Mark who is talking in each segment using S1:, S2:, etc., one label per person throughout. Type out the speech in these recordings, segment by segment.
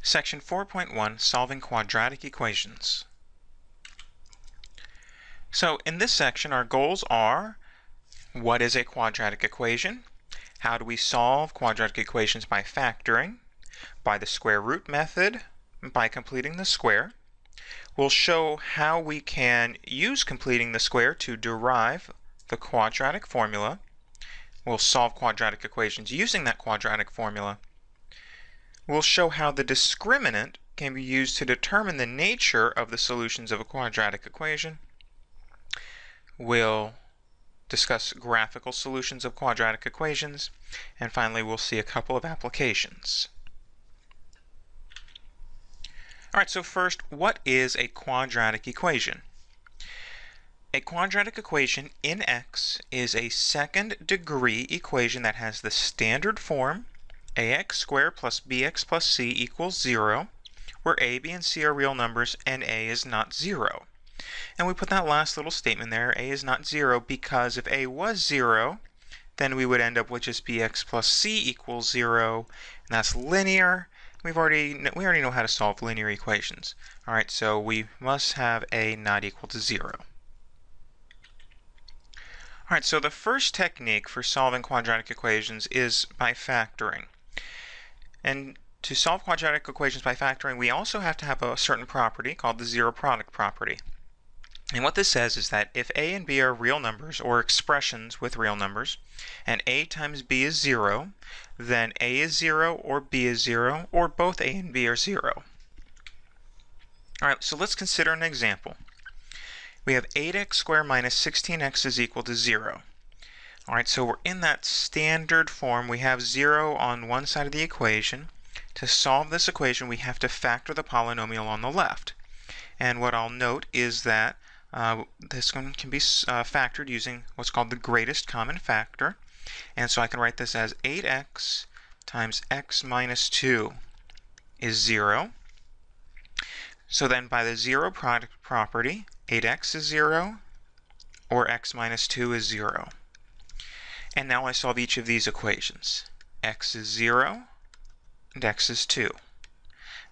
S1: Section 4.1, Solving Quadratic Equations. So in this section, our goals are: what is a quadratic equation? How do we solve quadratic equations by factoring? By the square root method, by completing the square. We'll show how we can use completing the square to derive the quadratic formula. We'll solve quadratic equations using that quadratic formula. We'll show how the discriminant can be used to determine the nature of the solutions of a quadratic equation. We'll discuss graphical solutions of quadratic equations, and finally we'll see a couple of applications. Alright, so first, what is a quadratic equation? A quadratic equation in X is a second-degree equation that has the standard form ax squared plus bx plus c equals 0, where a, b, and c are real numbers and a is not 0. And we put that last little statement there, a is not 0, because if a was 0, then we would end up with just bx plus c equals 0, and that's linear. We already know how to solve linear equations. Alright, so we must have a not equal to 0. Alright, so the first technique for solving quadratic equations is by factoring. And to solve quadratic equations by factoring, we also have to have a certain property called the zero product property. And what this says is that if a and b are real numbers, or expressions with real numbers, and a times b is 0, then a is 0, or b is 0, or both a and b are 0. Alright, so let's consider an example. We have 8x squared minus 16x is equal to 0. Alright, so we're in that standard form. We have 0 on one side of the equation. To solve this equation, we have to factor the polynomial on the left. And what I'll note is that this one can be factored using what's called the greatest common factor. And so I can write this as 8x times x minus 2 is 0. So then by the zero product property, 8x is 0, or x minus 2 is 0. And now I solve each of these equations. X is 0, and x is 2.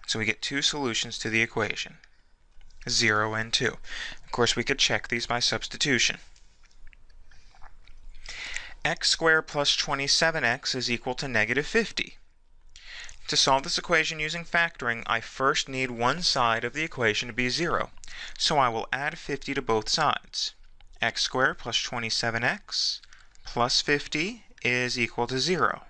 S1: So we get two solutions to the equation, 0 and 2. Of course, we could check these by substitution. X squared plus 27x is equal to negative 50. To solve this equation using factoring, I first need one side of the equation to be 0. So I will add 50 to both sides. X squared plus 27x plus 50 is equal to 0.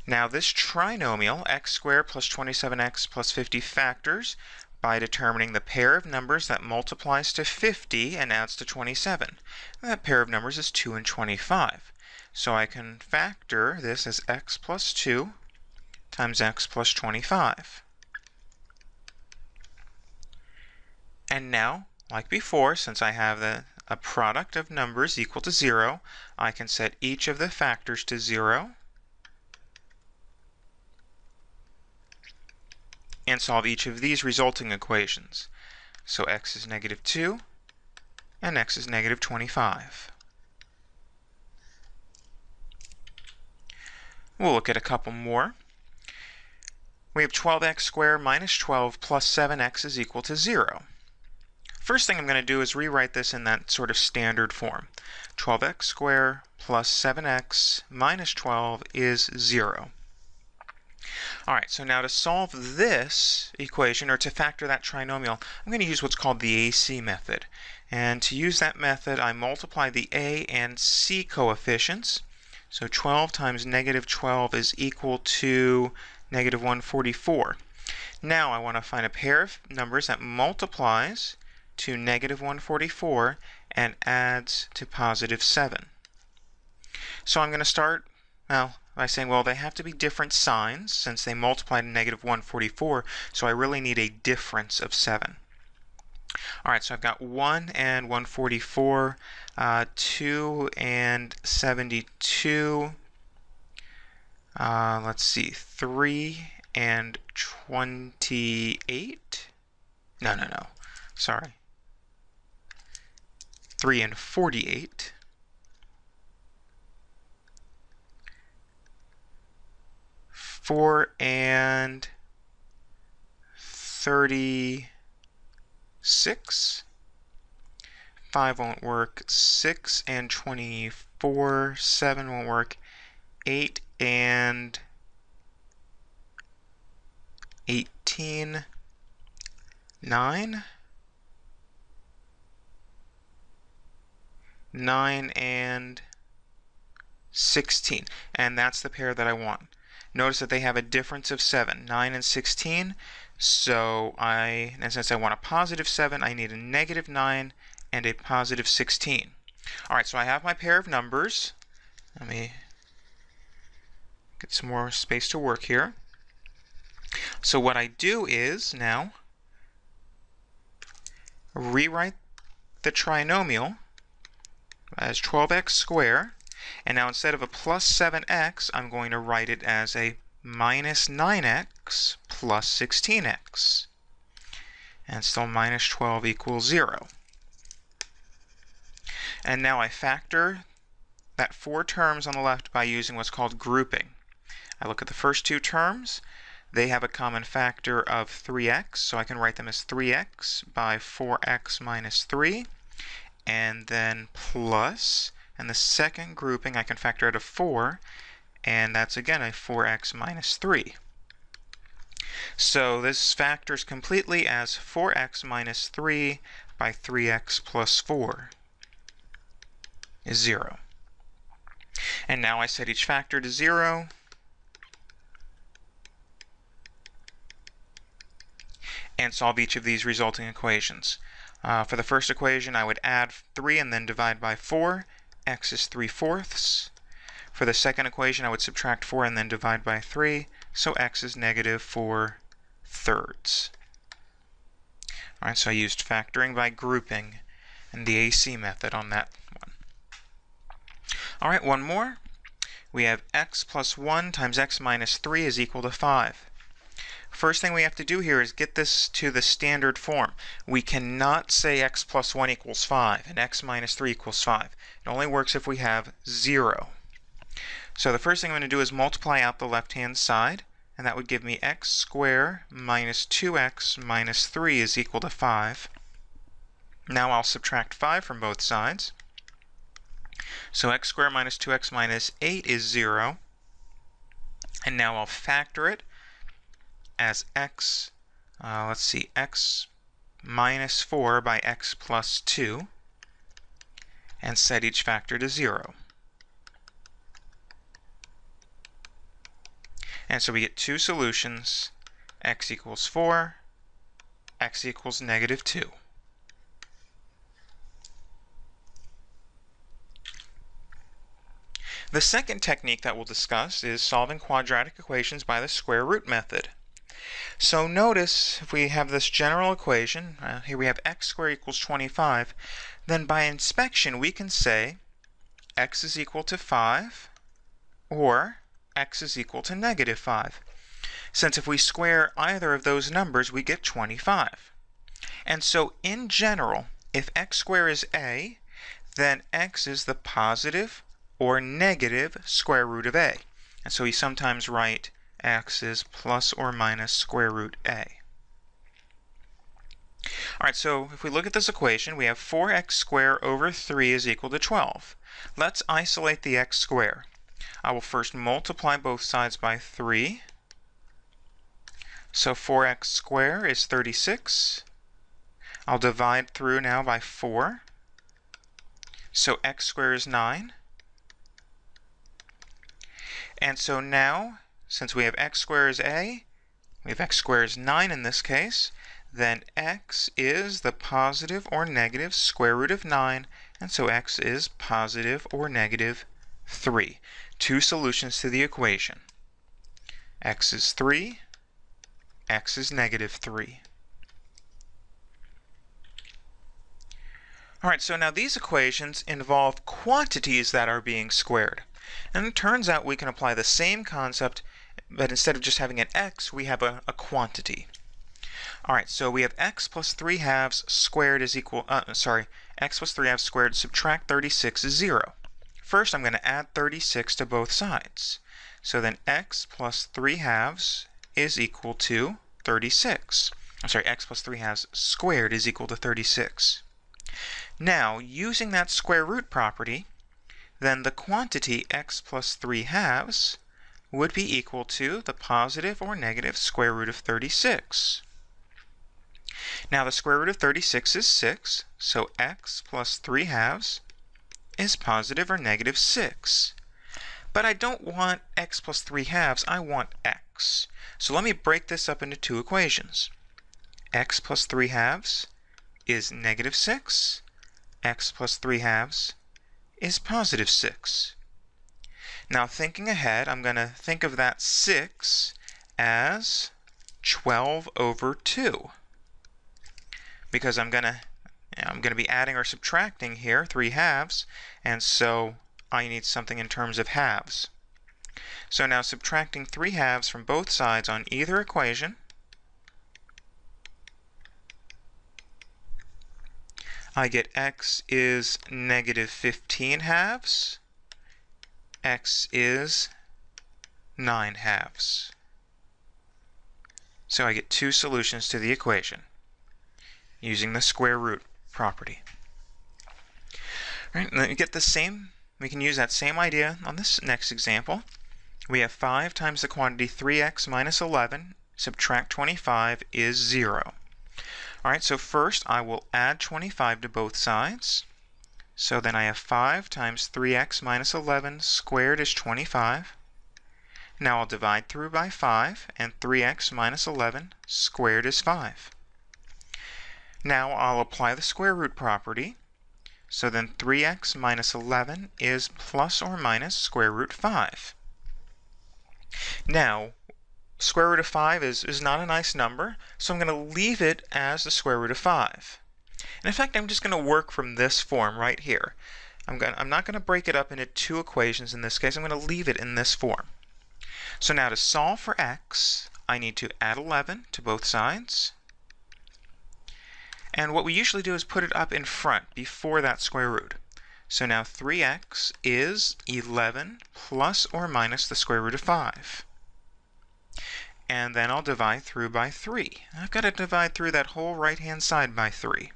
S1: Now this trinomial, x squared plus 27x plus 50, factors by determining the pair of numbers that multiplies to 50 and adds to 27. That pair of numbers is 2 and 25. So I can factor this as x plus 2 times x plus 25. And now, like before, since I have a product of numbers equal to 0, I can set each of the factors to 0 and solve each of these resulting equations. So x is negative 2 and x is negative 25. We'll look at a couple more. We have 12x squared minus 12 plus 7x is equal to 0. First thing I'm going to do is rewrite this in that sort of standard form. 12x squared plus 7x minus 12 is 0. Alright, so now to solve this equation, or to factor that trinomial, I'm going to use what's called the AC method. And to use that method, I multiply the a and c coefficients. So 12 times negative 12 is equal to negative 144. Now I want to find a pair of numbers that multiplies to negative 144 and adds to positive 7. So I'm going to start, well, by saying, well, they have to be different signs since they multiply to negative 144, so I really need a difference of 7. Alright, so I've got 1 and 144, 2 and 72, let's see, 3 and 28, no, sorry, 3 and 48, 4 and 36. 5 won't work. 6 and 24. 7 won't work. 8 and 18. 9. 9 and 16. And that's the pair that I want. Notice that they have a difference of 7. 9 and 16. So and since I want a positive 7, I need a negative 9 and a positive 16. Alright, so I have my pair of numbers. Let me get some more space to work here. So what I do is now rewrite the trinomial as 12x squared. And now instead of a plus 7x, I'm going to write it as a minus 9x plus 16x. And still minus 12 equals 0. And now I factor that 4 terms on the left by using what's called grouping. I look at the first 2 terms. They have a common factor of 3x, so I can write them as 3x by 4x minus 3. And then plus, and the second grouping I can factor out of 4, and that's again a 4x minus 3. So this factors completely as 4x minus 3 by 3x plus 4 is 0. And now I set each factor to 0. And solve each of these resulting equations. For the first equation, I would add 3 and then divide by 4. X is 3/4. For the second equation, I would subtract 4 and then divide by 3. So x is negative 4/3. Alright, so I used factoring by grouping and the AC method on that one. Alright, one more. We have x plus 1 times x minus 3 is equal to 5. First thing we have to do here is get this to the standard form. We cannot say x plus 1 equals 5 and x minus 3 equals 5. It only works if we have 0. So the first thing I'm going to do is multiply out the left-hand side, and that would give me x squared minus 2x minus 3 is equal to 5. Now I'll subtract 5 from both sides. So x squared minus 2x minus 8 is 0. And now I'll factor it as x, x minus 4 by x plus 2, and set each factor to 0. And so we get 2 solutions, x equals 4, x equals negative 2. The second technique that we'll discuss is solving quadratic equations by the square root method. So notice if we have this general equation, here we have x squared equals 25, then by inspection we can say x is equal to 5 or x is equal to negative 5. Since if we square either of those numbers we get 25. And so in general, if x squared is a, then x is the positive or negative square root of a. And so we sometimes write x is plus or minus square root a. Alright, so if we look at this equation, we have 4x squared over 3 is equal to 12. Let's isolate the x squared. I will first multiply both sides by 3. So 4x squared is 36. I'll divide through now by 4. So x squared is 9. And so now, since we have x squared is a, we have x squared is 9 in this case, then x is the positive or negative square root of 9, and so x is positive or negative 3. 2 solutions to the equation. X is 3, x is negative 3. Alright, so now these equations involve quantities that are being squared. And it turns out we can apply the same concept, but instead of just having an x, we have a quantity. Alright, so we have x plus 3 halves squared is equal, x plus 3 halves squared, subtract 36 is 0. First, I'm going to add 36 to both sides. So then x plus 3 halves is equal to 36. x plus 3 halves squared is equal to 36. Now, using that square root property, then the quantity x plus 3 halves would be equal to the positive or negative square root of 36. Now, the square root of 36 is 6, so x plus 3 halves is positive or negative 6. But I don't want x plus 3 halves, I want x. So let me break this up into two equations. X plus 3 halves is negative 6. X plus 3 halves is positive 6. Now, thinking ahead, I'm going to think of that 6 as 12 over 2. Because I'm going to be adding or subtracting here 3 halves, and so I need something in terms of halves. So now subtracting 3 halves from both sides on either equation, I get x is negative 15 halves, x is 9 halves. So I get two solutions to the equation using the square root property. All right, let me get the same. We can use that same idea on this next example. We have 5 times the quantity 3x minus 11, subtract 25 is 0. All right, so first I will add 25 to both sides. So then I have 5 times 3x minus 11 squared is 25. Now I'll divide through by 5, and 3x minus 11 squared is 5. Now I'll apply the square root property. So then 3x minus 11 is plus or minus square root 5. Now, square root of 5 is not a nice number, so I'm going to leave it as the square root of 5. And in fact, I'm just going to work from this form right here. I'm not going to break it up into two equations in this case. I'm going to leave it in this form. So now to solve for x, I need to add 11 to both sides. And what we usually do is put it up in front before that square root. So now 3x is 11 plus or minus the square root of 5. And then I'll divide through by 3. I've got to divide through that whole right-hand side by 3.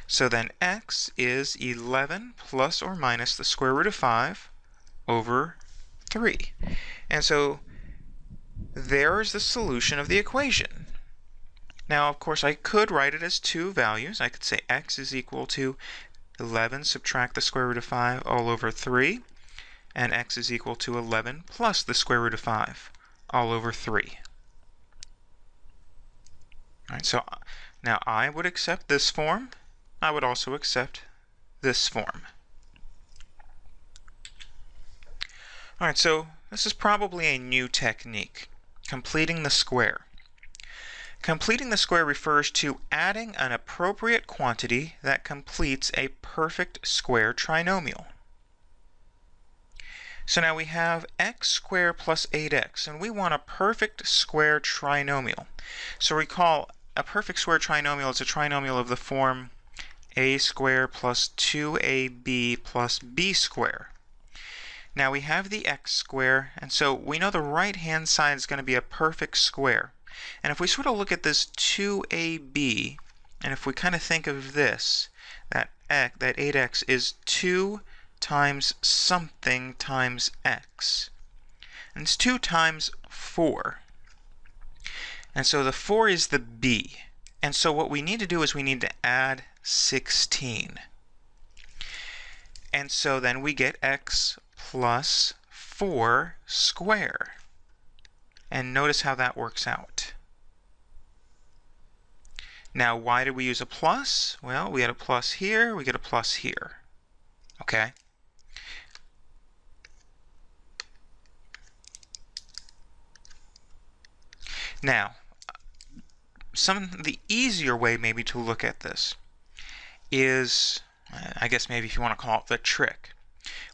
S1: So then x is 11 plus or minus the square root of 5 over 3. And so there's the solution of the equation. Now, of course, I could write it as two values. I could say x is equal to 11 subtract the square root of 5 all over 3, and x is equal to 11 plus the square root of 5 all over 3. All right, so now I would accept this form. I would also accept this form. All right, so this is probably a new technique, completing the square. Completing the square refers to adding an appropriate quantity that completes a perfect square trinomial. So now we have x squared plus 8x, and we want a perfect square trinomial. So recall, a perfect square trinomial is a trinomial of the form a squared plus 2ab plus b squared. Now we have the x squared, and so we know the right-hand side is going to be a perfect square. And if we sort of look at this 2ab, and if we kind of think of this, that 8x is 2 times something times x. And it's 2 times 4. And so the 4 is the b. And so what we need to do is we need to add 16. And so then we get x plus 4 squared. And notice how that works out. Now, why did we use a plus? Well, we had a plus here, we get a plus here. Okay? Now, the easier way maybe to look at this is, I guess maybe if you want to call it the trick.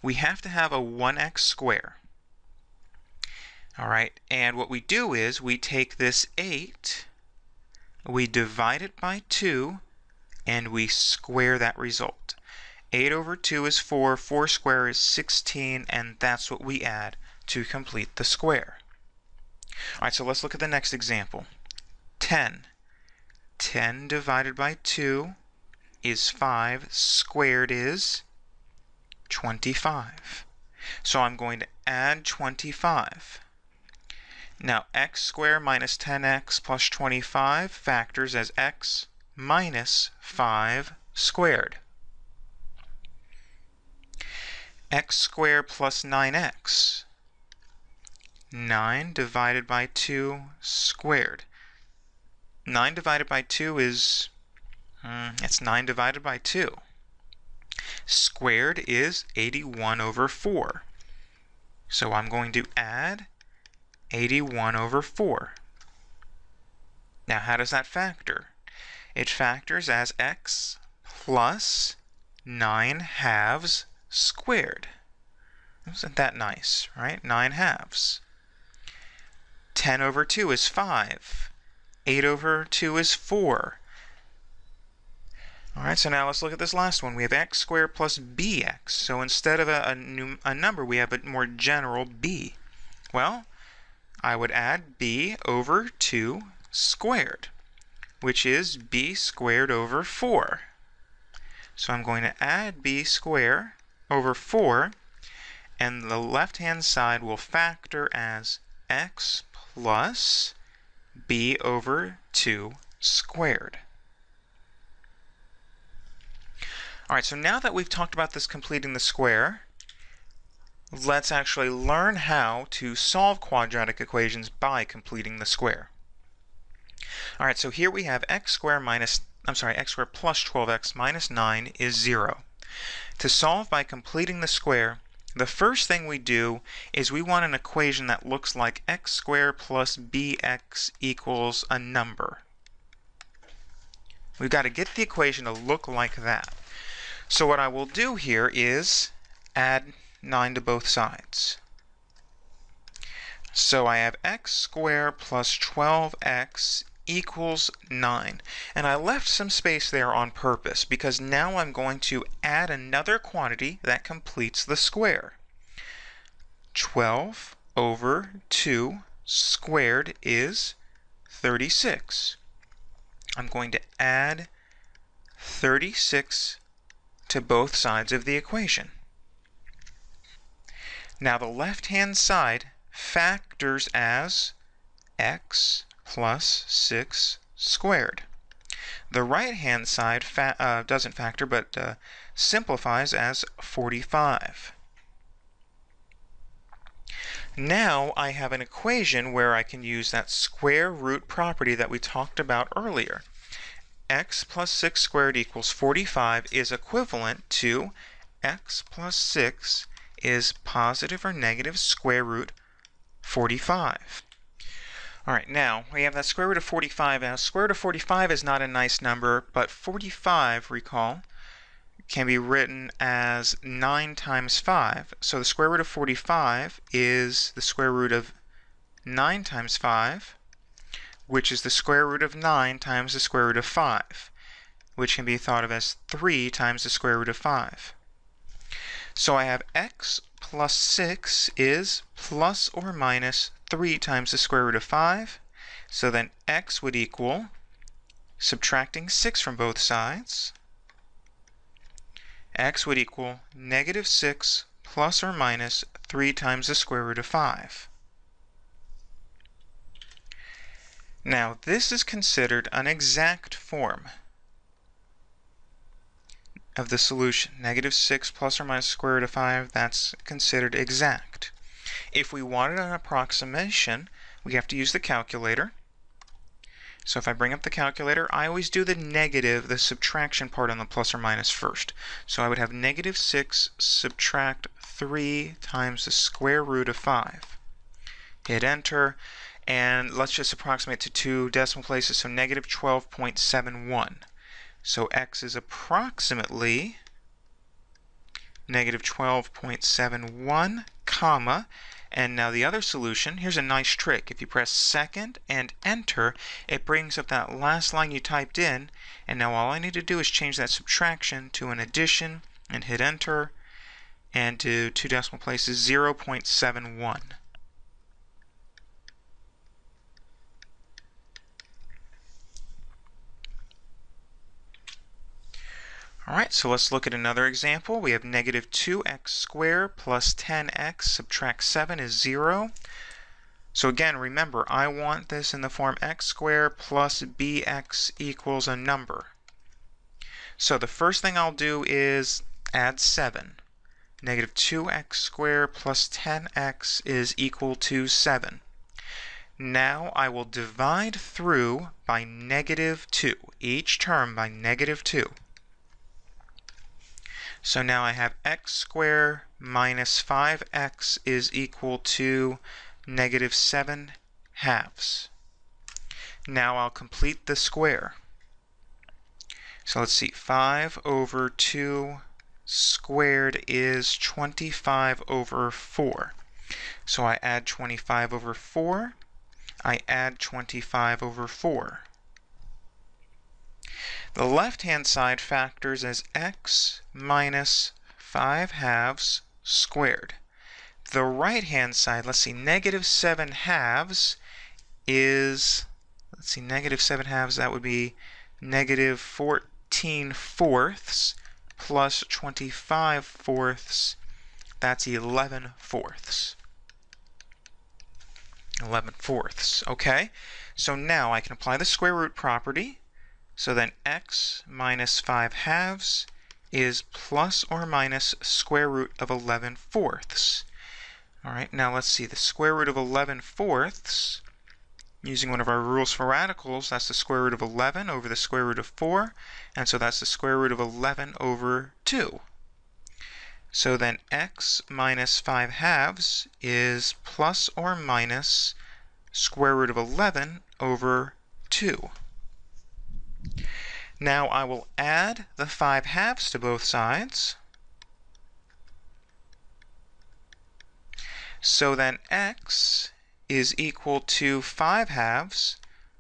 S1: We have to have a 1x squared. Alright, and what we do is we take this 8, we divide it by 2, and we square that result. 8 over 2 is 4, 4 squared is 16, and that's what we add to complete the square. Alright, so let's look at the next example. 10. 10 divided by 2 is 5. Squared is 25. So I'm going to add 25. Now x squared minus 10x plus 25 factors as x minus 5 squared. X squared plus 9x. 9 divided by 2 squared. 9 divided by 2 is, it's 9 divided by 2. Squared is 81 over 4. So I'm going to add 81 over 4. Now how does that factor? It factors as x plus 9 halves squared. Isn't that nice, right? 9 halves. 10 over 2 is 5. 8 over 2 is 4. Alright, so now let's look at this last one. We have x squared plus bx. So instead of a number, we have a more general b. Well, I would add b over 2 squared, which is b squared over 4. So I'm going to add b squared over 4, and the left-hand side will factor as x plus b over 2 squared. Alright, so now that we've talked about this completing the square, let's actually learn how to solve quadratic equations by completing the square. Alright, so here we have x squared plus 12x minus 9 is 0. To solve by completing the square, the first thing we do is we want an equation that looks like x squared plus bx equals a number. We've got to get the equation to look like that. So what I will do here is add 9 to both sides. So I have x squared plus 12x equals 9. And I left some space there on purpose because now I'm going to add another quantity that completes the square. 12 over 2 squared is 36. I'm going to add 36 to both sides of the equation. Now the left-hand side factors as x plus 6 squared. The right-hand side doesn't factor but simplifies as 45. Now I have an equation where I can use that square root property that we talked about earlier. X plus 6 squared equals 45 is equivalent to x plus 6 is positive or negative square root 45. Alright, now we have that square root of 45. Now square root of 45 is not a nice number, but 45, recall, can be written as 9 times 5. So the square root of 45 is the square root of 9 times 5, which is the square root of 9 times the square root of 5, which can be thought of as 3 times the square root of 5. So I have x plus 6 is plus or minus 3 times the square root of 5. So then x would equal, subtracting 6 from both sides, x would equal negative 6 plus or minus 3 times the square root of 5. Now this is considered an exact form of the solution. Negative 6 plus or minus square root of 5, that's considered exact. If we wanted an approximation, we have to use the calculator. So if I bring up the calculator, I always do the subtraction part on the plus or minus first. So I would have negative 6 subtract 3 times the square root of 5. Hit enter, and let's just approximate to 2 decimal places, so negative 12.71. So x is approximately negative 12.71, comma, and now the other solution, here's a nice trick. If you press second and enter, it brings up that last line you typed in, and now all I need to do is change that subtraction to an addition and hit enter, and do 2 decimal places, 0.71. Alright, so let's look at another example. We have negative 2x squared plus 10x subtract 7 is 0. So again, remember, I want this in the form x squared plus bx equals a number. So the first thing I'll do is add 7. Negative 2x squared plus 10x is equal to 7. Now I will divide through by negative 2, each term by negative 2. So now I have x squared minus 5x is equal to negative 7 halves. Now I'll complete the square. So let's see, 5 over 2 squared is 25 over 4. So I add 25 over 4. I add 25 over 4. The left-hand side factors as x minus 5 halves squared. The right-hand side, let's see, negative 7 halves is, negative 7 halves, that would be negative 14 fourths plus 25 fourths, that's 11 fourths. 11 fourths, okay? So now I can apply the square root property. So then x minus 5 halves is plus or minus square root of 11 fourths. Alright, now let's see, the square root of 11 fourths, using one of our rules for radicals, that's the square root of 11 over the square root of 4, and so that's the square root of 11 over 2. So then x minus 5 halves is plus or minus square root of 11 over 2. Now I will add the 5 halves to both sides. So then x is equal to 5 halves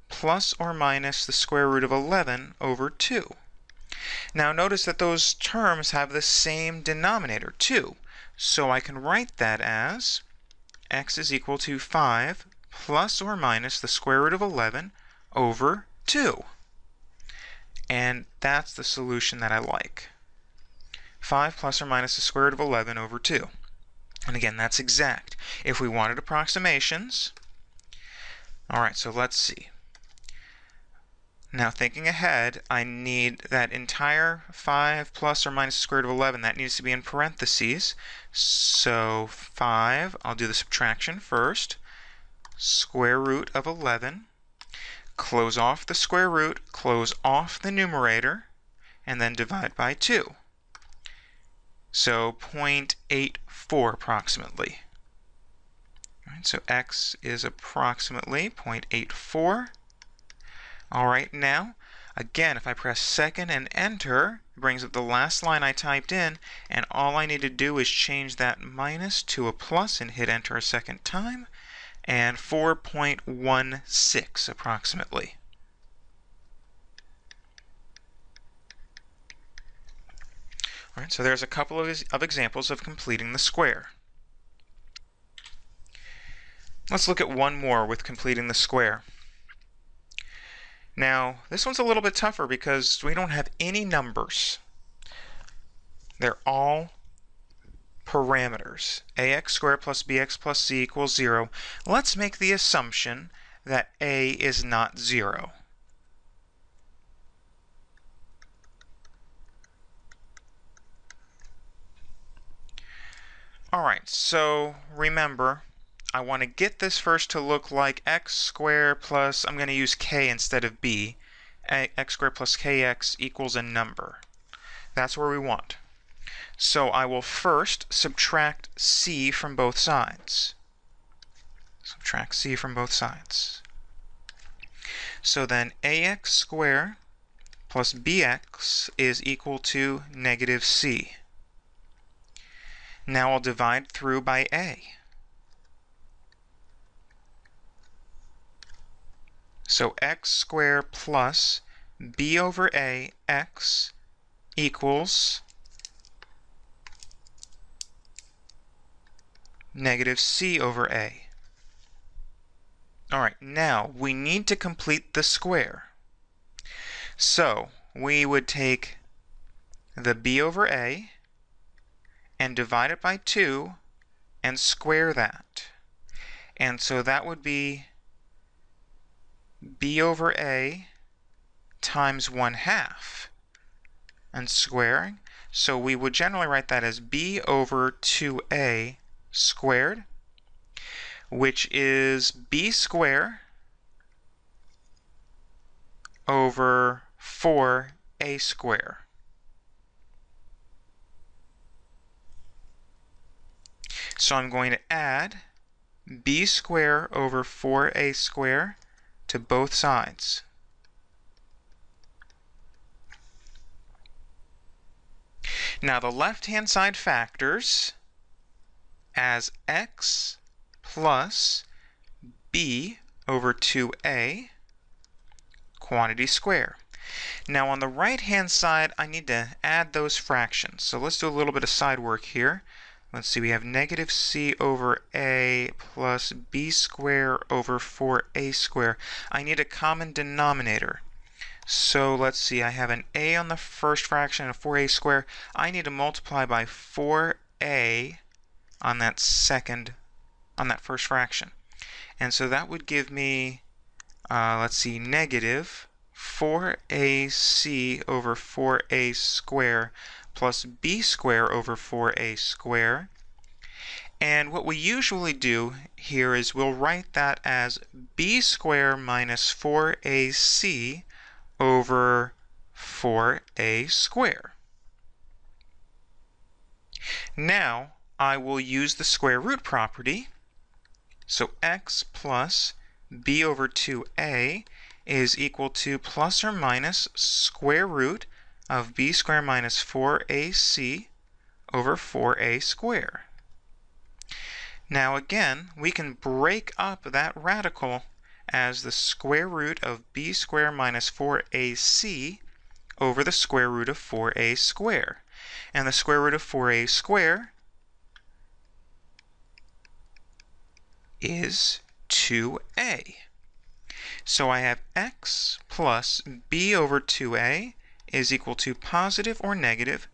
S1: plus or minus the square root of 11 over 2. Now notice that those terms have the same denominator, 2. So I can write that as x is equal to 5 plus or minus the square root of 11 over 2. And that's the solution that I like. 5 plus or minus the square root of 11 over 2. And again, that's exact. If we wanted approximations, alright, so let's see. Now thinking ahead, I need that entire 5 plus or minus the square root of 11. That needs to be in parentheses. So 5, I'll do the subtraction first. Square root of 11. Close off the square root, close off the numerator, and then divide by 2. So 0.84 approximately. Right, so x is approximately 0.84. Alright, now, again, if I press second and enter, it brings up the last line I typed in, and all I need to do is change that minus to a plus and hit enter a second time, and 4.16 approximately. All right, so there's a couple of examples of completing the square. Let's look at one more with completing the square. Now, this one's a little bit tougher because we don't have any numbers. They're all parameters. ax squared plus bx plus c equals 0. Let's make the assumption that a is not 0. Alright, so remember, I want to get this first to look like x squared plus, I'm going to use k instead of b, x squared plus kx equals a number. That's where we want. So I will first subtract c from both sides. Subtract c from both sides. So then ax squared plus bx is equal to negative c. Now I'll divide through by a. So x squared plus b over a x equals negative c over a. Alright, now we need to complete the square. So we would take the b over a and divide it by 2 and square that. And so that would be b over a times 1/2 and squaring. So we would generally write that as b over 2a squared, which is b squared over 4a squared. So I'm going to add b squared over 4a squared to both sides. Now the left-hand side factors as x plus b over 2a quantity square. Now on the right-hand side, I need to add those fractions. So let's do a little bit of side work here. Let's see, we have negative c over a plus b squared over 4a squared. I need a common denominator. So let's see, I have an a on the first fraction and a 4a squared. I need to multiply by 4a on that first fraction. And so that would give me, let's see, negative 4ac over 4a squared plus b squared over 4a squared. And what we usually do here is we'll write that as b squared minus 4ac over 4a squared. Now I will use the square root property. So x plus b over 2a is equal to plus or minus square root of b squared minus 4ac over 4a squared. Now again, we can break up that radical as the square root of b squared minus 4ac over the square root of 4a squared. And the square root of 4a squared is 2a. So I have x plus b over 2a is equal to positive or negative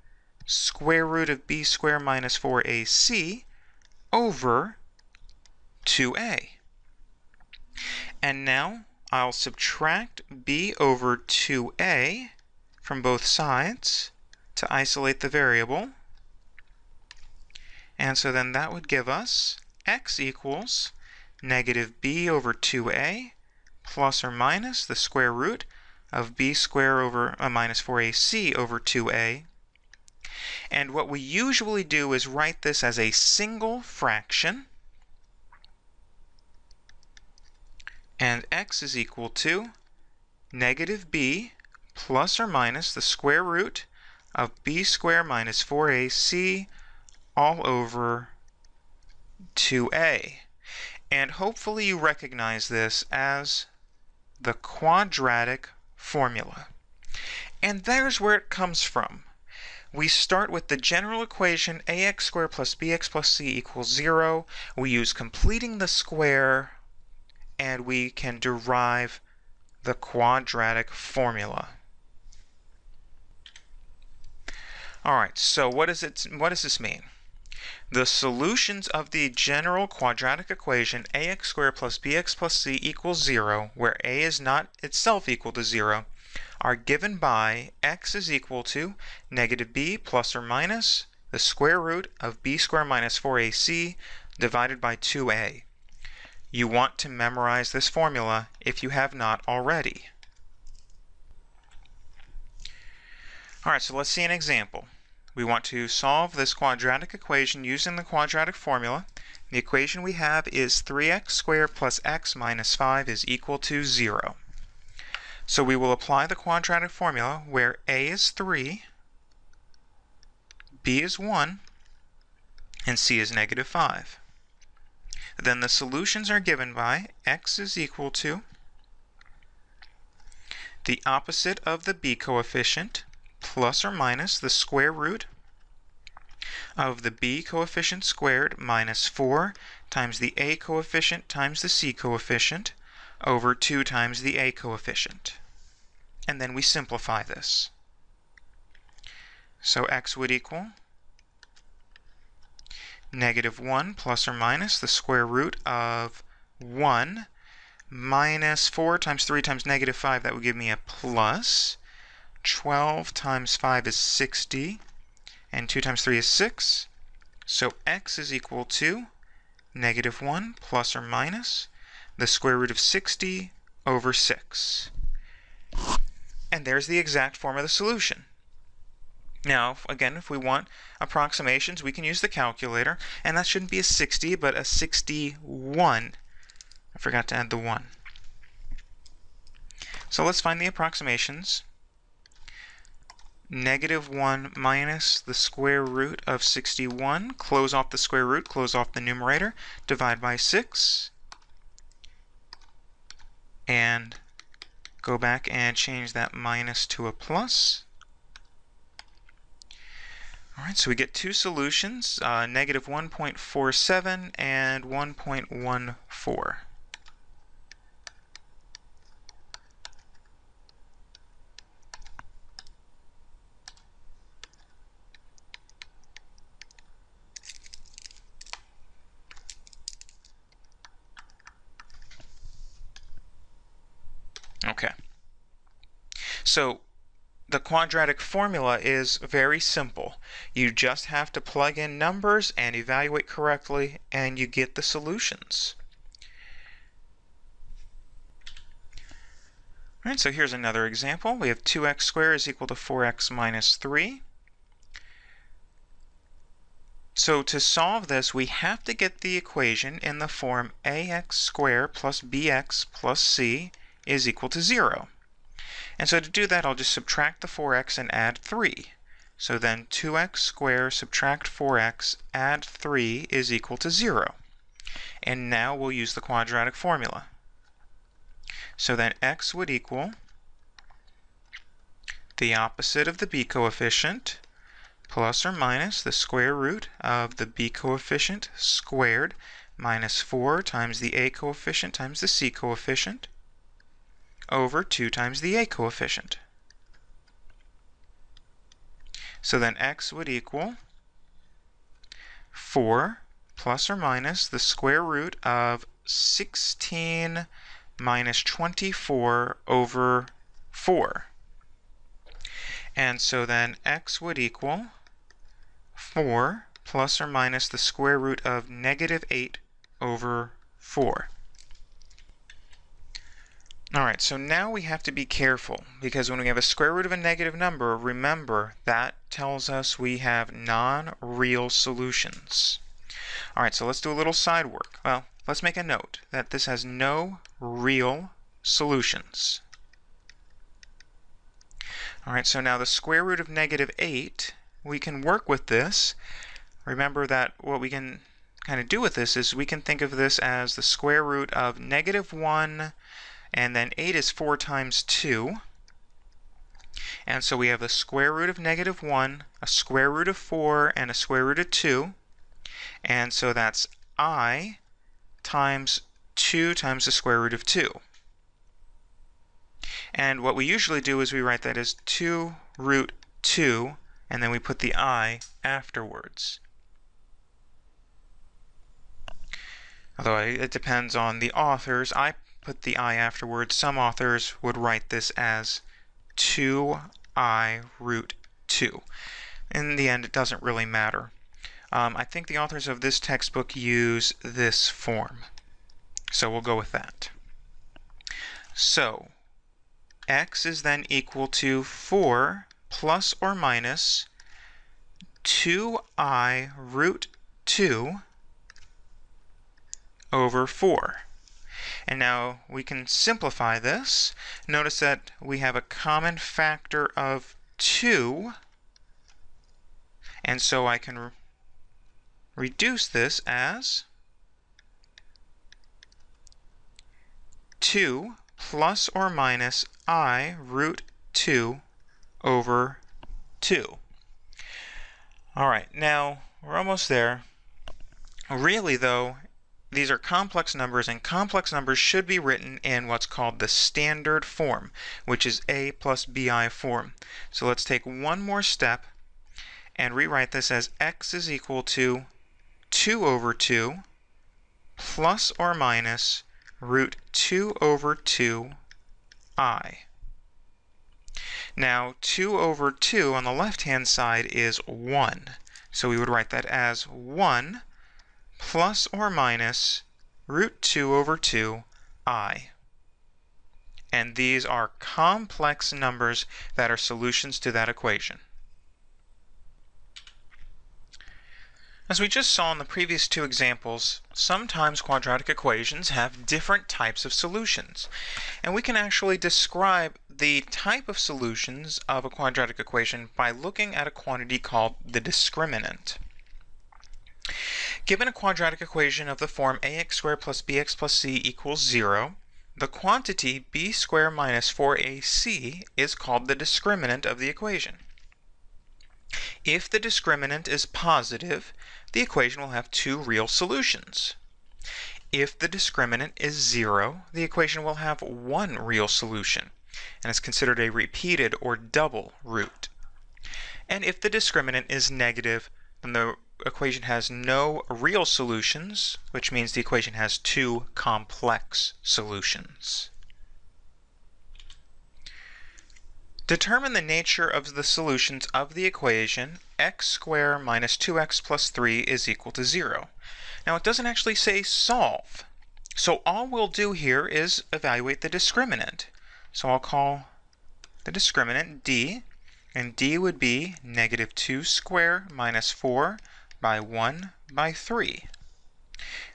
S1: square root of b squared minus 4ac over 2a. And now I'll subtract b over 2a from both sides to isolate the variable. And so then that would give us x equals negative b over 2a plus or minus the square root of b squared over minus 4ac over 2a. And what we usually do is write this as a single fraction. And x is equal to negative b plus or minus the square root of b squared minus 4ac all over 2a. And hopefully you recognize this as the quadratic formula. And there's where it comes from. We start with the general equation ax squared plus bx plus c equals 0. We use completing the square, and we can derive the quadratic formula. Alright, so what does this mean? The solutions of the general quadratic equation ax squared plus bx plus c equals 0, where a is not itself equal to 0, are given by x is equal to negative b plus or minus the square root of b squared minus 4ac divided by 2a. You want to memorize this formula if you have not already. Alright, so let's see an example. We want to solve this quadratic equation using the quadratic formula. The equation we have is 3x squared plus x minus 5 is equal to 0. So we will apply the quadratic formula where a is 3, b is 1, and c is negative 5. Then the solutions are given by x is equal to the opposite of the b coefficient plus or minus the square root of the b coefficient squared minus 4 times the a coefficient times the c coefficient over 2 times the a coefficient. And then we simplify this. So x would equal -1 plus or minus the square root of 1 minus 4 times 3 times -5. That would give me a plus. 12 times 5 is 60, and 2 times 3 is 6. So x is equal to -1 plus or minus the square root of 60 over 6. And there's the exact form of the solution. Now, again, if we want approximations, we can use the calculator, and that shouldn't be a 60, but a 61. I forgot to add the 1. So let's find the approximations. -1 minus the square root of 61, close off the square root, close off the numerator, divide by 6, and go back and change that minus to a plus. Alright, so we get two solutions, -1.47 and 1.14. Okay. So the quadratic formula is very simple. You just have to plug in numbers and evaluate correctly, and you get the solutions. All right, so here's another example. We have 2x squared is equal to 4x minus 3. So to solve this, we have to get the equation in the form ax squared plus bx plus c is equal to 0. And so to do that, I'll just subtract the 4x and add 3. So then 2x squared subtract 4x add 3 is equal to 0. And now we'll use the quadratic formula. So then x would equal the opposite of the b coefficient plus or minus the square root of the b coefficient squared minus 4 times the a coefficient times the c coefficient over 2 times the a coefficient. So then x would equal 4 plus or minus the square root of 16 minus 24 over 4. And so then x would equal 4 plus or minus the square root of -8 over 4. Alright, so now we have to be careful, because when we have a square root of a negative number, remember that tells us we have non-real solutions. Alright, so let's do a little side work. Well, let's make a note that this has no real solutions. Alright, so now the square root of -8, we can work with this. Remember that what we can kind of do with this is we can think of this as the square root of -1, and then 8 is 4 times 2. And so we have the square root of -1, a square root of 4, and a square root of 2. And so that's I times 2 times the square root of 2. And what we usually do is we write that as 2 root 2, and then we put the I afterwards. Although it depends on the authors. I put the I afterwards. Some authors would write this as 2I root 2. In the end, it doesn't really matter. I think the authors of this textbook use this form. So we'll go with that. So x is then equal to 4 plus or minus 2I root 2 over 4. And now we can simplify this. Notice that we have a common factor of 2, and so I can reduce this as 2 plus or minus I root 2 over 2. Alright, now we're almost there. Really though, these are complex numbers, and complex numbers should be written in what's called the standard form, which is a plus bi form. So let's take one more step, and rewrite this as x is equal to 2 over 2 plus or minus root 2 over 2 I. Now 2 over 2 on the left-hand side is 1. So we would write that as 1 plus or minus root 2 over 2 I. And these are complex numbers that are solutions to that equation. As we just saw in the previous two examples, sometimes quadratic equations have different types of solutions. And we can actually describe the type of solutions of a quadratic equation by looking at a quantity called the discriminant. Given a quadratic equation of the form ax squared plus bx plus c equals 0, the quantity b squared minus 4ac is called the discriminant of the equation. If the discriminant is positive, the equation will have two real solutions. If the discriminant is 0, the equation will have one real solution, and is considered a repeated or double root. And if the discriminant is negative, then the equation has no real solutions, which means the equation has two complex solutions. Determine the nature of the solutions of the equation x squared minus 2x plus 3 is equal to 0. Now it doesn't actually say solve, so all we'll do here is evaluate the discriminant. So I'll call the discriminant d, and d would be negative 2 squared minus 4 by 1 by 3,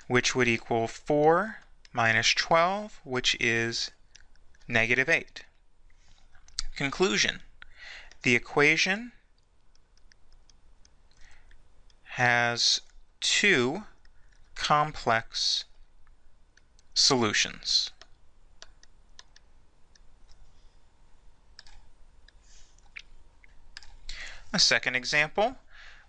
S1: which would equal 4 minus 12, which is negative 8. Conclusion: the equation has two complex solutions. A second example,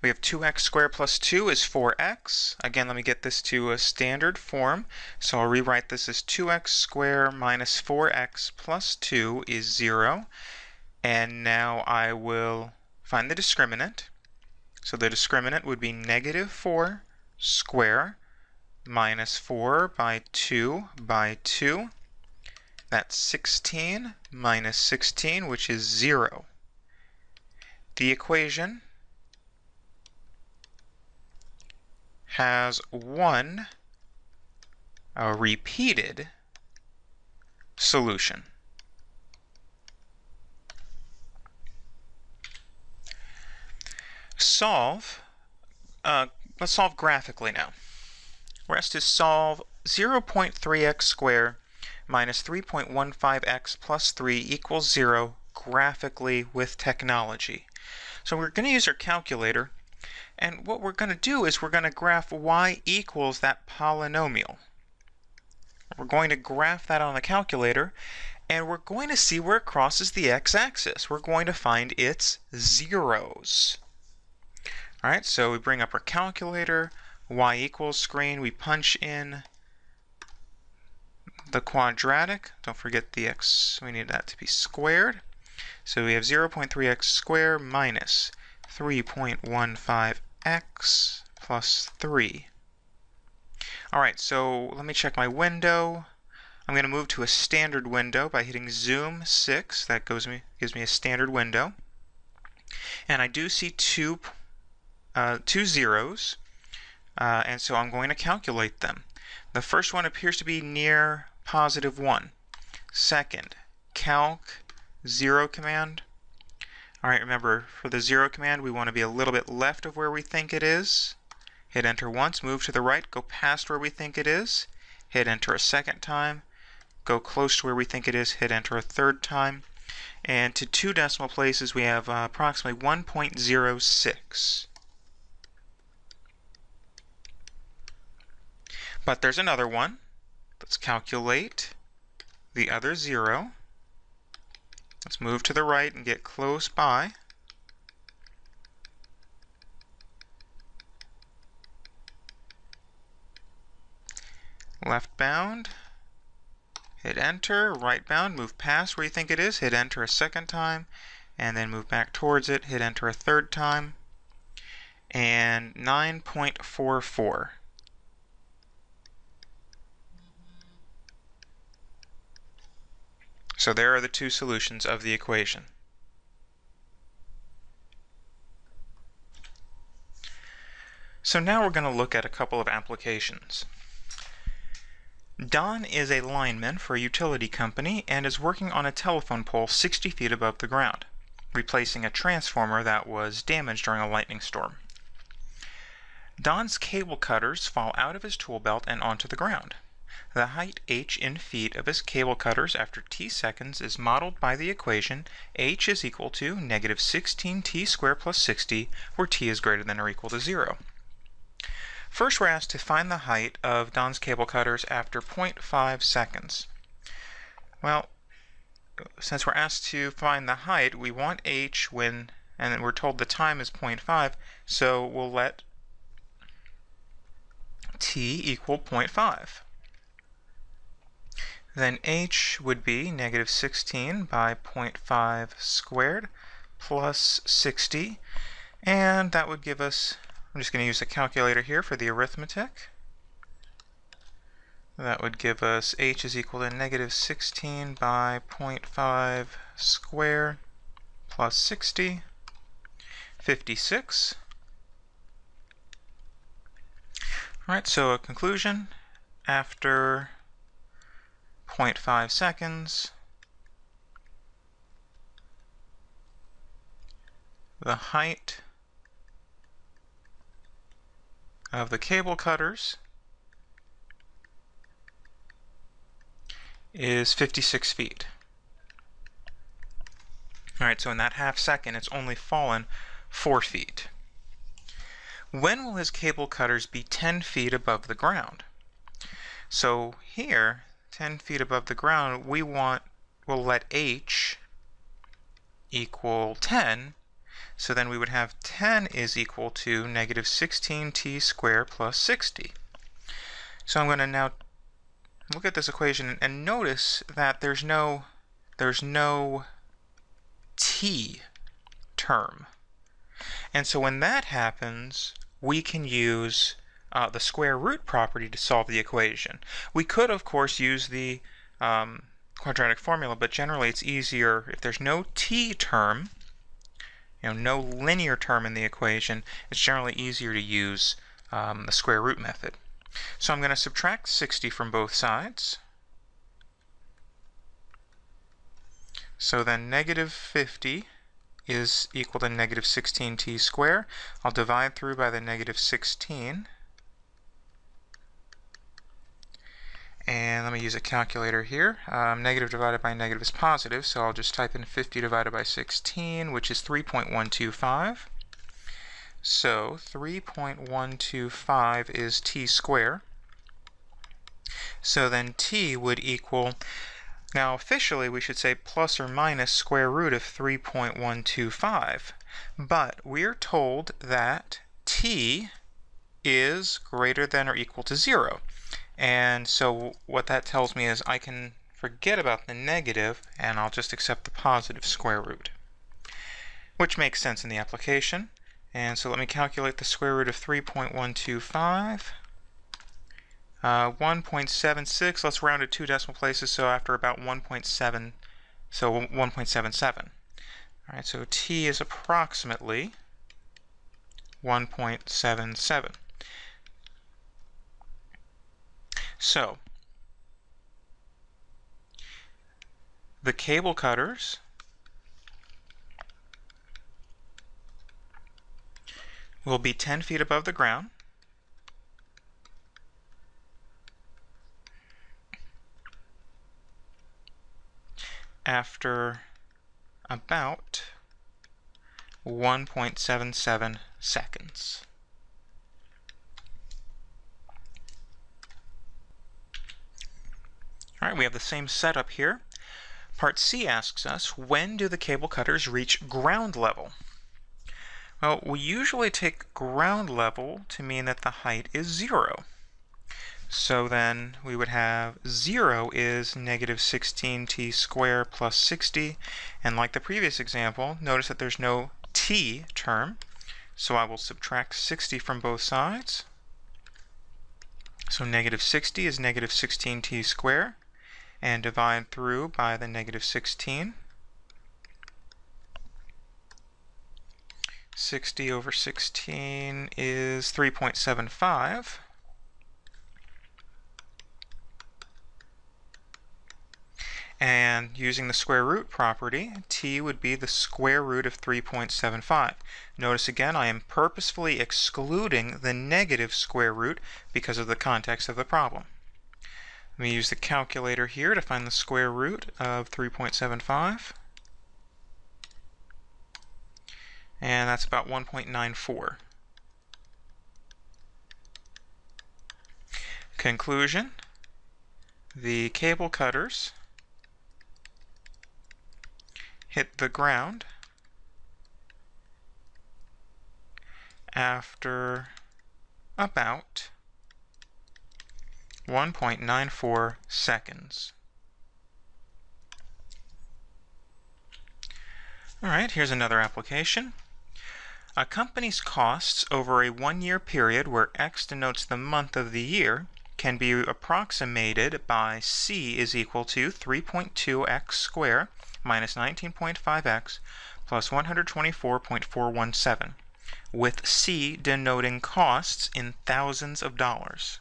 S1: we have 2x squared plus 2 is 4x. Again, let me get this to a standard form. So I'll rewrite this as 2x squared minus 4x plus 2 is 0. And now I will find the discriminant. So the discriminant would be negative 4 squared minus 4 by 2 by 2. That's 16 minus 16, which is 0. The equation has one repeated solution. Let's solve graphically now. We're asked to solve 0.3x squared minus 3.15x plus 3 equals 0 graphically with technology. So we're going to use our calculator, and what we're going to do is we're going to graph y equals that polynomial. We're going to graph that on the calculator, and we're going to see where it crosses the x-axis. We're going to find its zeros. Alright, so we bring up our calculator, y equals screen, we punch in the quadratic. Don't forget the x, we need that to be squared. So we have 0.3x squared minus 3.15x plus 3. Alright, so let me check my window. I'm going to move to a standard window by hitting zoom 6. That gives me a standard window. And I do see two zeros, and so I'm going to calculate them. The first one appears to be near positive 1. Second, calc 0 command. Alright, remember, for the 0 command, we want to be a little bit left of where we think it is. Hit enter once, move to the right, go past where we think it is. Hit enter a second time, go close to where we think it is, hit enter a third time. And to two decimal places, we have approximately 1.06. But there's another one. Let's calculate the other 0. Let's move to the right and get close by. Left bound, hit enter, right bound, move past where you think it is, hit enter a second time, and then move back towards it, hit enter a third time. and 9.44. So there are the two solutions of the equation. So now we're going to look at a couple of applications. Don is a lineman for a utility company and is working on a telephone pole 60 feet above the ground, replacing a transformer that was damaged during a lightning storm. Don's cable cutters fall out of his tool belt and onto the ground. The height h in feet of his cable cutters after t seconds is modeled by the equation h is equal to negative 16t squared plus 60, where t is greater than or equal to 0. First, we're asked to find the height of Don's cable cutters after 0.5 seconds. Well, since we're asked to find the height, we want h when, and we're told the time is 0.5, so we'll let t equal 0.5. Then h would be negative 16 by 0.5 squared plus 60, and that would give us, I'm just going to use a calculator here for the arithmetic. That would give us h is equal to negative 16 by 0.5 squared plus 60, 56. Alright, so a conclusion, after 0.5 seconds, the height of the cable cutters is 56 feet. Alright, so in that half second, it's only fallen 4 feet. When will his cable cutters be 10 feet above the ground? So here, 10 feet above the ground, we'll let h equal 10, so then we would have 10 is equal to negative 16t squared plus 60. So I'm going to now look at this equation and notice that there's no t term. And so when that happens, we can use the square root property to solve the equation. We could, of course, use the quadratic formula, but generally it's easier if there's no t term, no linear term in the equation, it's generally easier to use the square root method. So I'm going to subtract 60 from both sides. So then negative 50 is equal to negative 16t squared. I'll divide through by the negative 16. And let me use a calculator here. Negative divided by negative is positive, so I'll just type in 50 divided by 16, which is 3.125. So 3.125 is t squared. So then t would equal, now officially we should say plus or minus square root of 3.125. But we're told that t is greater than or equal to 0. And so what that tells me is I can forget about the negative and I'll just accept the positive square root, which makes sense in the application. And so let me calculate the square root of 3.125. 1.76, let's round it 2 decimal places, so after about 1.7, so 1.77. Alright, so t is approximately 1.77. So, the cable cutters will be 10 feet above the ground. After about 1.77 seconds. Alright, we have the same setup here. Part C asks us, when do the cable cutters reach ground level? Well, we usually take ground level to mean that the height is 0. So then we would have 0 is negative 16t squared plus 60, and like the previous example, notice that there's no t term, So I will subtract 60 from both sides. So negative 60 is negative 16t squared, and divide through by the negative 16. 60 over 16 is 3.75. And using the square root property, t would be the square root of 3.75. Notice again, I am purposefully excluding the negative square root because of the context of the problem. Let me use the calculator here to find the square root of 3.75. And that's about 1.94. Conclusion: the cable cutters hit the ground after about 1.94 seconds. Alright, here's another application. A company's costs over a one-year period where X denotes the month of the year can be approximated by C is equal to 3.2x squared minus 19.5x plus 124.417, with C denoting costs in thousands of dollars.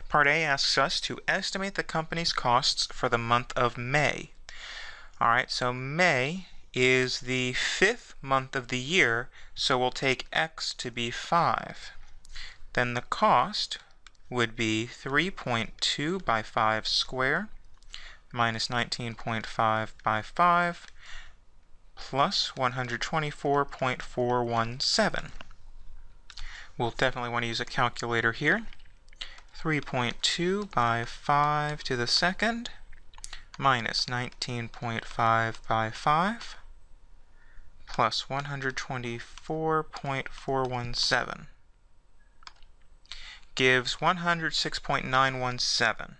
S1: Part A asks us to estimate the company's costs for the month of May. Alright, so May is the 5th month of the year, so we'll take X to be 5. Then the cost would be 3.2 by 5 squared minus 19.5 by 5 plus 124.417. We'll definitely want to use a calculator here. 3.2 by 5 to the second minus 19.5 by 5 plus 124.417 gives 106.917.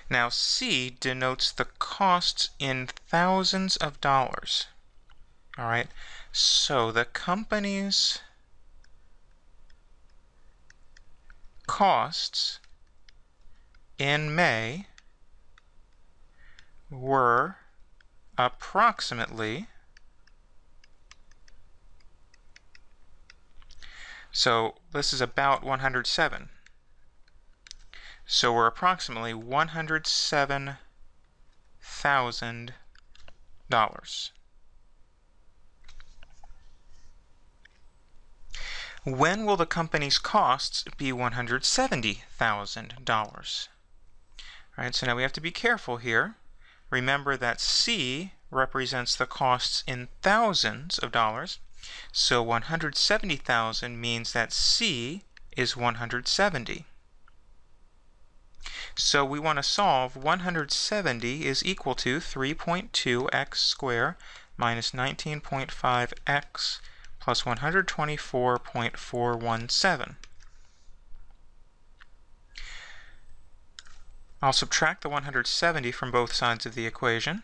S1: Now C denotes the costs in thousands of dollars. Alright, so the company's costs in May were approximately, so this is about 107. So we're approximately $107,000. When will the company's costs be $170,000? Alright, so now we have to be careful here. Remember that C represents the costs in thousands of dollars, so 170,000 means that C is 170. So we want to solve 170 is equal to 3.2x squared minus 19.5x plus 124.417. I'll subtract the 170 from both sides of the equation.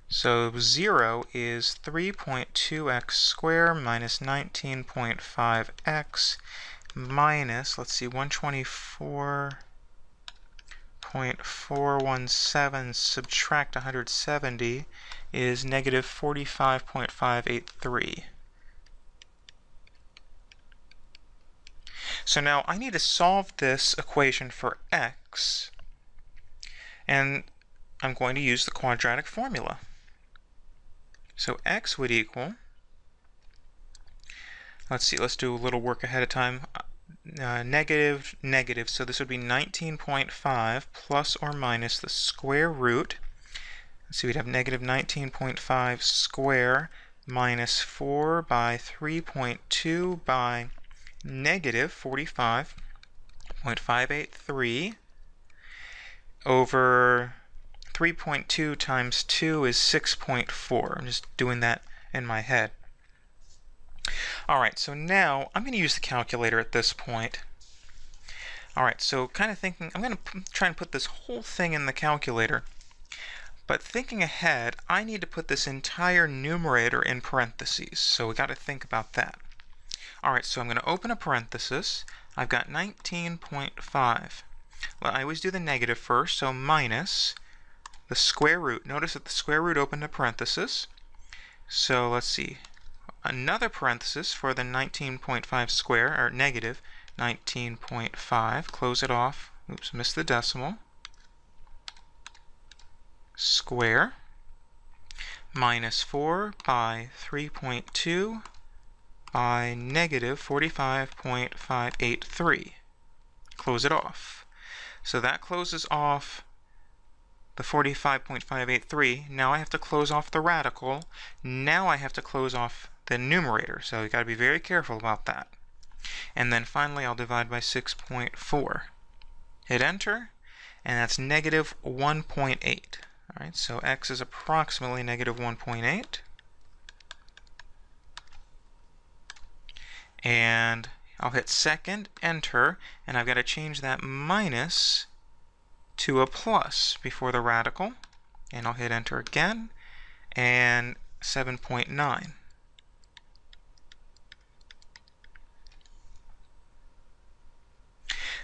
S1: So 0 is 3.2x squared minus 19.5x minus, let's see, 124.417 subtract 170 is negative 45.583. So now I need to solve this equation for x, and I'm going to use the quadratic formula. So x would equal, let's see, let's do a little work ahead of time. Negative, so this would be 19.5 plus or minus the square root. Let's see, we'd have negative 19.5 squared minus 4 by 3.2 by negative 45.583 over 3.2 times 2 is 6.4. I'm just doing that in my head. Alright, so now I'm going to use the calculator at this point. Alright, so kind of thinking, I'm going to try and put this whole thing in the calculator. But thinking ahead, I need to put this entire numerator in parentheses, so we got to think about that. Alright, so I'm going to open a parenthesis. I've got 19.5. Well, I always do the negative first, so minus the square root. Notice that the square root opened a parenthesis. So let's see. Another parenthesis for the 19.5 square, or negative 19.5. Close it off. Oops, missed the decimal. Square. Minus 4 by 3.2 by negative 45.583. Close it off. So that closes off the 45.583. Now I have to close off the radical. Now I have to close off the numerator. So you got to be very careful about that. And then finally I'll divide by 6.4. Hit enter, and that's negative 1.8. Alright, so x is approximately negative 1.8. And I'll hit second, enter, and I've got to change that minus to a plus before the radical. And I'll hit enter again, and 7.9.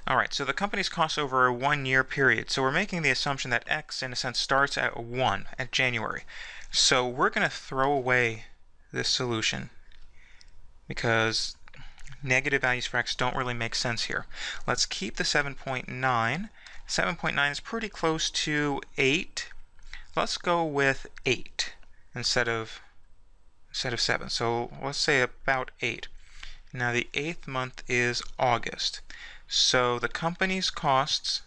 S1: Alright, so the company's costs over a 1-year period. So we're making the assumption that x, in a sense, starts at 1, at January. So we're going to throw away this solution because negative values for x don't really make sense here. Let's keep the 7.9. 7.9 is pretty close to 8. Let's go with 8 instead of 7. So let's say about 8. Now the 8th month is August. So the company's costs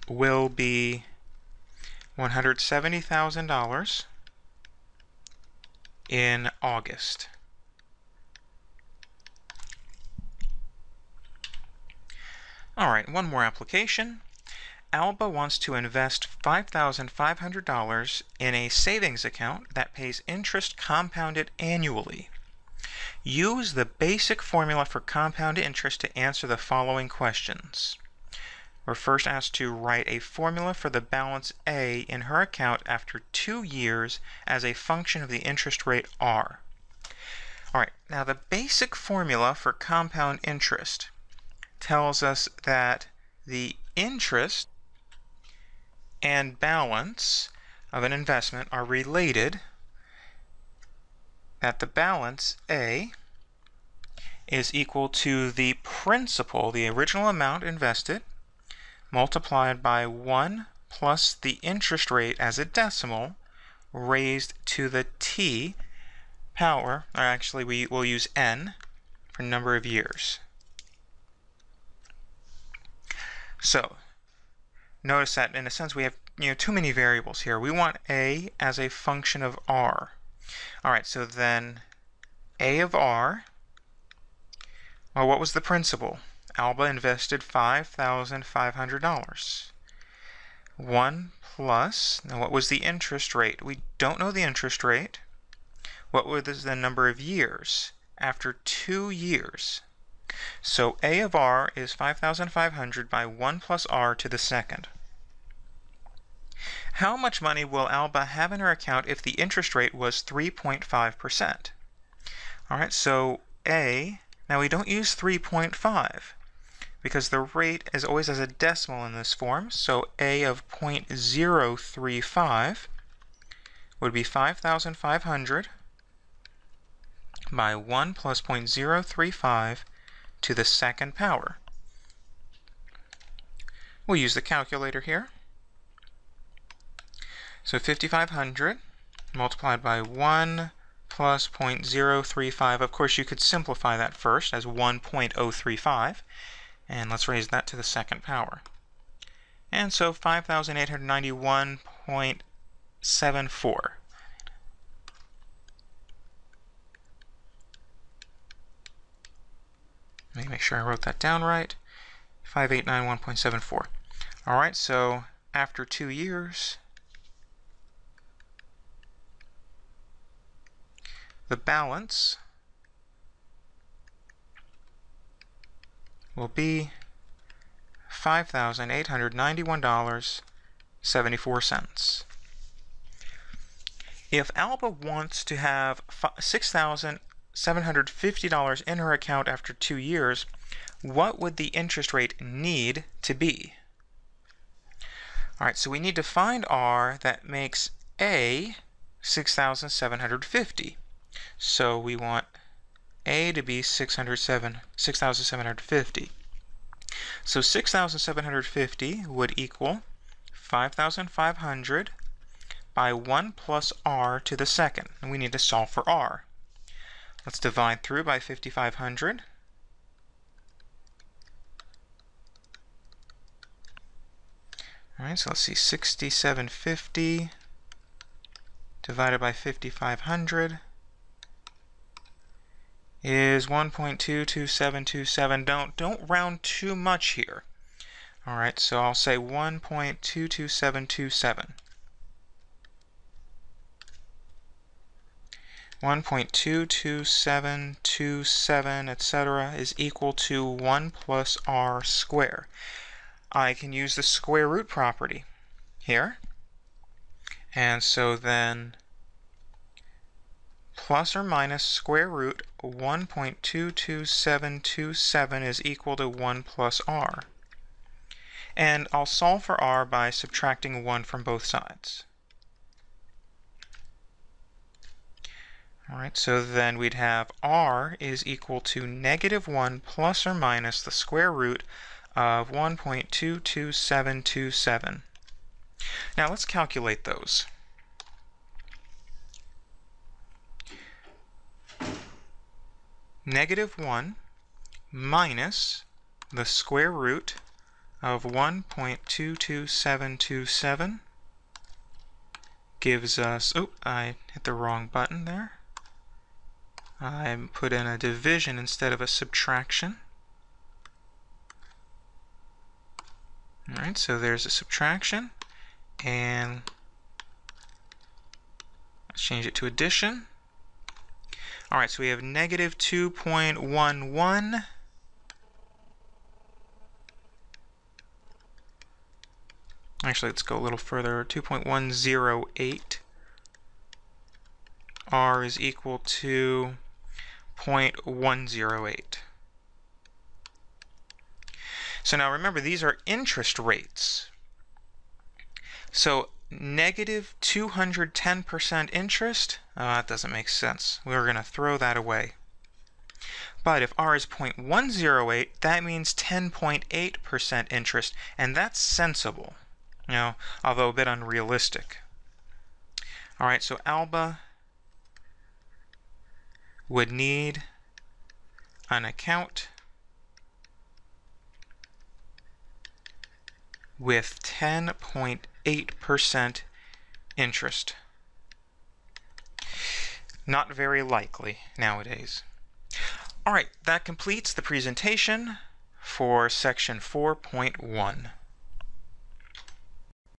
S1: will be $170,000 in August. Alright, one more application. Alba wants to invest $5,500 in a savings account that pays interest compounded annually. Use the basic formula for compound interest to answer the following questions. We're first asked to write a formula for the balance A in her account after 2 years as a function of the interest rate R. Alright, now the basic formula for compound interest tells us that the interest and balance of an investment are related, that the balance A is equal to the principal, the original amount invested, multiplied by 1 plus the interest rate as a decimal raised to the t power, or actually we will use n for number of years. So notice that in a sense we have too many variables here. We want a as a function of r. Alright, so then a of r, well, what was the principal? Alba invested $5,500. 1 plus, now what was the interest rate? We don't know the interest rate. What was the number of years? After 2 years. So a of r is 5,500 by 1 plus r to the second. How much money will Alba have in her account if the interest rate was 3.5%? Alright, so a, now we don't use 3.5 because the rate is always as a decimal in this form, so a of 0.035 would be 5,500 by 1 plus 0.035 to the second power. We'll use the calculator here. So 5,500 multiplied by 1 plus 0.035. Of course, you could simplify that first as 1.035. And let's raise that to the second power. And so 5,891.74. Let me make sure I wrote that down right. 5,891.74. Alright, so after 2 years, the balance will be $5,891.74. If Alba wants to have $6,750 in her account after 2 years, what would the interest rate need to be? All right, so we need to find R that makes A 6,750. So we want A to be 6,750. So 6,750 would equal 5,500 by 1 plus R to the second. And we need to solve for R. Let's divide through by 5,500. All right, so let's see, 6,750 divided by 5,500 is 1.22727. Don't round too much here. All right, so I'll say 1.22727. 1.22727, etc. is equal to 1 plus R squared. I can use the square root property here. And so then plus or minus square root 1.22727 is equal to 1 plus R. And I'll solve for R by subtracting 1 from both sides. Alright, so then we'd have R is equal to -1 plus or minus the square root of 1.22727. Now let's calculate those. -1 minus the square root of 1.22727 gives us, oh, I hit the wrong button there. I put in a division instead of a subtraction. Alright, so there's a subtraction, and let's change it to addition. Alright, so we have -2.11. Actually, let's go a little further. 2.108. R is equal to 0.108. So now remember, these are interest rates. So negative 210% interest, that doesn't make sense. We're going to throw that away. But if R is 0.108, that means 10.8% interest, and that's sensible, you know, although a bit unrealistic. All right, so Alba would need an account with 10.8% interest. Not very likely nowadays. All right, that completes the presentation for section 4.1.